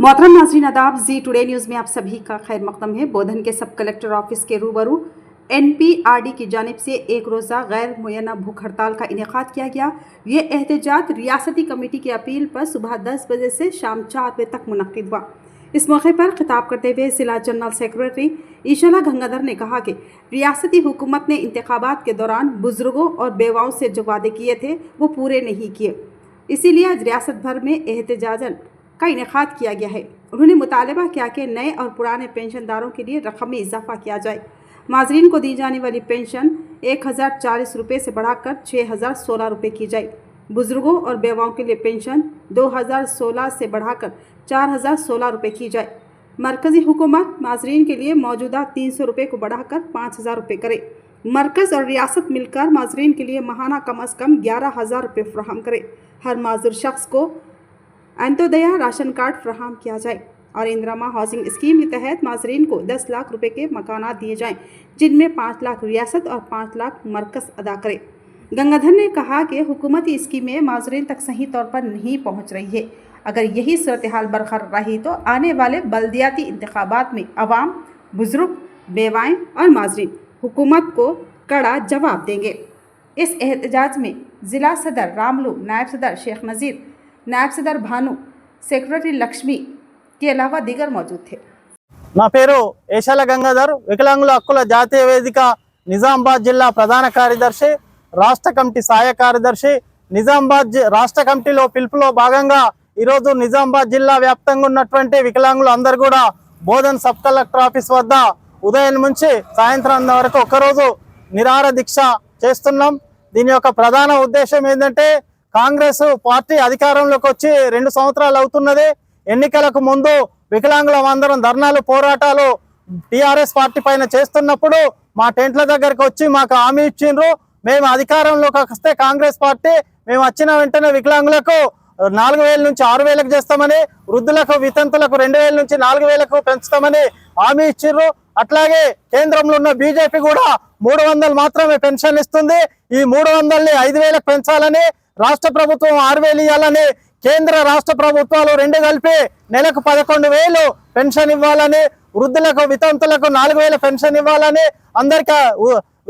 मोहतरम नाज़रीन आदाब, जी टुडे न्यूज़ में आप सभी का खैर मकदम है। बोधन के सब कलेक्टर ऑफिस के रूबरू NPRD की जानिब से एक रोज़ा गैर मुय्यना भूख हड़ताल का इनेकाद किया गया। ये एहतजाज रियासती कमेटी की अपील पर सुबह 10 बजे से शाम 4 बजे तक मुनक्किद हुआ। इस मौके पर खिताब करते हुए जिला जनरल सेक्रेटरी ईशाला गंगाधर ने कहा कि रियासती हुकूमत ने इंतखाबात के दौरान बुजुर्गों और बेवाओं से जो वादे किए थे वो पूरे नहीं किए, इसीलिए आज रियासत भर में एहतजाजन का इनेकाद किया गया है। उन्होंने मुतालबा किया कि नए और पुराने पेंशनदारों के लिए रकम में इजाफा किया जाए। माजरीन को दी जाने वाली पेंशन 1040 रुपये से बढ़ाकर 6016 रुपये की जाए। बुजुर्गों और बेवाओं के लिए पेंशन 2016 से बढ़ाकर 4016 रुपये की जाए। मरकज़ी हुकूमत माजरीन के लिए मौजूदा 300 रुपये को बढ़ाकर 5000 रुपये करे। मरकज़ और रियासत मिलकर माजरीन के लिए माहाना कम अज़ कम 11,000 रुपये फराहम करे। हर माजूर शख्स को अंत्योदया राशन कार्ड फराहम किया जाए और इंदिरा हाउसिंग स्कीम के तहत माजरीन को 10 लाख रुपए के मकानात दिए जाएं, जिनमें 5 लाख रियासत और 5 लाख मरकज़ अदा करे। गंगाधर ने कहा कि हुकूमती स्कीमें माजरीन तक सही तौर पर नहीं पहुंच रही है। अगर यही सूरत हाल बरकरार रही तो आने वाले बल्दियाती इंतखाबात में अवाम, बुजुर्ग, बेवाएँ और माजरीन हुकूमत को कड़ा जवाब देंगे। इस एहतजाज में ज़िला सदर रामलू, नायब सदर शेख नज़ीर, नायब सदर भानु, सेक्रेटरी लक्ष्मी के अलावा दीगर मौजूद थे। నా పేరు ఏషాల గంగాధర్, వికలాంగుల హక్కుల జాతీయ వేదిక నిజామాబాద్ జిల్లా ప్రధాన కార్యదర్శి, రాష్ట్ర కమిటీ సహాయ కార్యదర్శి। నిజామాబాద్ రాష్ట్ర కమిటీలో పిలుపులో భాగంగా ఈరోజు నిజామాబాద్ జిల్లా వ్యాప్తంగా ఉన్నటువంటి వికలాంగులు అందరూ కూడా బోధన్ సబ్ కలెక్టర్ ఆఫీస్ వద్ద ఉదయం నుంచి సాయంత్రం వరకు ఒకరోజు నిరాహార దీక్ష చేస్తున్నాం। దీని యొక్క ప్రధాన ఉద్దేశం ఏంటంటే కాంగ్రెస్ పార్టీ అధికారంలోకి వచ్చి 2 సంవత్సరాలు అవుతున్నది। ఎన్నికలకు ముందు వికలాంగులం అందరం ధర్నాలు, పోరాటాలు టీఆర్ఎస్ పార్టీ పైన చేస్తున్నప్పుడు మా టెంట్ల దగ్గరికి వచ్చి మాకు హామీ ఇచ్చిండ్రు, మేము అధికారంలోకి వస్తే కాంగ్రెస్ పార్టీ మేము వచ్చిన వెంటనే వికలాంగులకు 4000 నుంచి 6000కు చేస్తామని, వృద్ధులకు వితంతులకు 2000 నుంచి 4000కు పెంచుతామని హామీ ఇచ్చిండ్రు। అట్లాగే కేంద్రంలో ఉన్న బీజేపీ కూడా 300 మాత్రమే పెన్షన్ ఇస్తుంది। ఈ 300ని 5000కు పెంచాలని, రాష్ట్ర ప్రభుత్వం 6000 ఇవ్వాలని, కేంద్ర రాష్ట్ర ప్రభుత్వాలు 2 కలిపి నెలకు 11,000 పెన్షన్ ఇవ్వాలని, వృద్ధులకు వితంతులకు 4000 పెన్షన్ ఇవ్వాలని, అందరికీ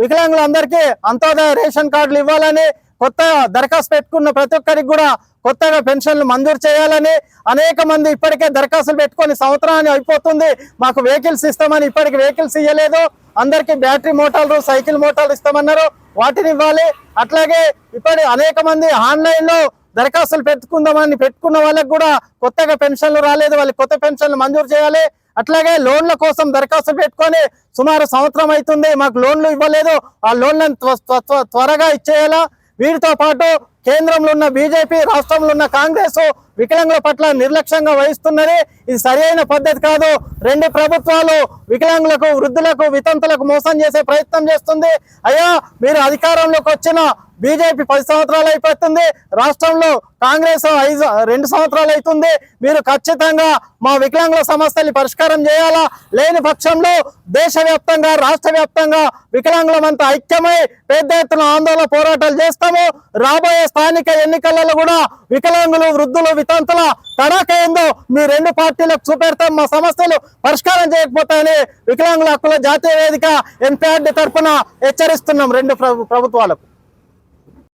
వికలాంగులందరికీ అంత్యోదయ రేషన్ కార్డులు ఇవ్వాలని, కొత్త దరఖాస్తు పెట్టుకున్న ప్రతి ఒక్కరికి కూడా కొత్తగా పెన్షన్లు మంజూరు చేయాలని, అనేక మంది ఇప్పటికే దరఖాస్తులు పెట్టుకొని సంవత్సరాన్ని అయిపోతుంది, మాకు వెహికల్స్ ఇస్తామని ఇప్పటికి వెహికల్స్ ఇవ్వలేదు, అందరికీ బ్యాటరీ మోటార్లు, సైకిల్ మోటార్లు ఇస్తామన్నారు, వాటిని ఇవ్వాలి। అట్లాగే ఇప్పటి అనేక మంది ఆన్లైన్లో దరఖాస్తులు పెట్టుకున్న వాళ్ళకి కూడా కొత్తగా పెన్షన్లు రాలేదు, వాళ్ళకి కొత్త పెన్షన్లు మంజూరు చేయాలి। అట్లాగే లోన్ల కోసం దరఖాస్తులు పెట్టుకొని సుమారు సంవత్సరం అవుతుంది, మాకు లోన్లు ఇవ్వలేదు, ఆ లోన్లను త్వరగా ఇచ్చేయాలా। వీటితో పాటు కేంద్రంలో ఉన్న బీజేపీ, రాష్ట్రంలో ఉన్న కాంగ్రెస్ వికలాంగుల పట్ల నిర్లక్ష్యంగా వహిస్తున్నది, ఇది సరైన పద్ధతి కాదు। 2 ప్రభుత్వాలు వికలాంగులకు, వృద్ధులకు, వితంతులకు మోసం చేసే ప్రయత్నం చేస్తుంది। అయ్యా, మీరు అధికారంలోకి వచ్చిన బీజేపీ 10 సంవత్సరాలు అయిపోతుంది, రాష్ట్రంలో కాంగ్రెస్ 2 సంవత్సరాలు అవుతుంది, మీరు ఖచ్చితంగా మా వికలాంగుల సమస్యలు పరిష్కారం చేయాలా। లేని పక్షంలో దేశవ్యాప్తంగా, రాష్ట్ర వ్యాప్తంగా వికలాంగులమంతా ఐక్యమై పెద్ద ఎత్తున ఆందోళన పోరాటాలు చేస్తాము। రాబోయే స్థానిక ఎన్నికలలో కూడా వికలాంగులు, వృద్ధులు, వితంతుల తడాక ఏందో మీ 2 పార్టీలకు చూపెడతాం, మా సమస్యలు పరిష్కారం చేయకపోతాయని వికలాంగుల హక్కుల జాతీయ వేదిక NPRD తరఫున హెచ్చరిస్తున్నాం 2 ప్రభుత్వాలకు।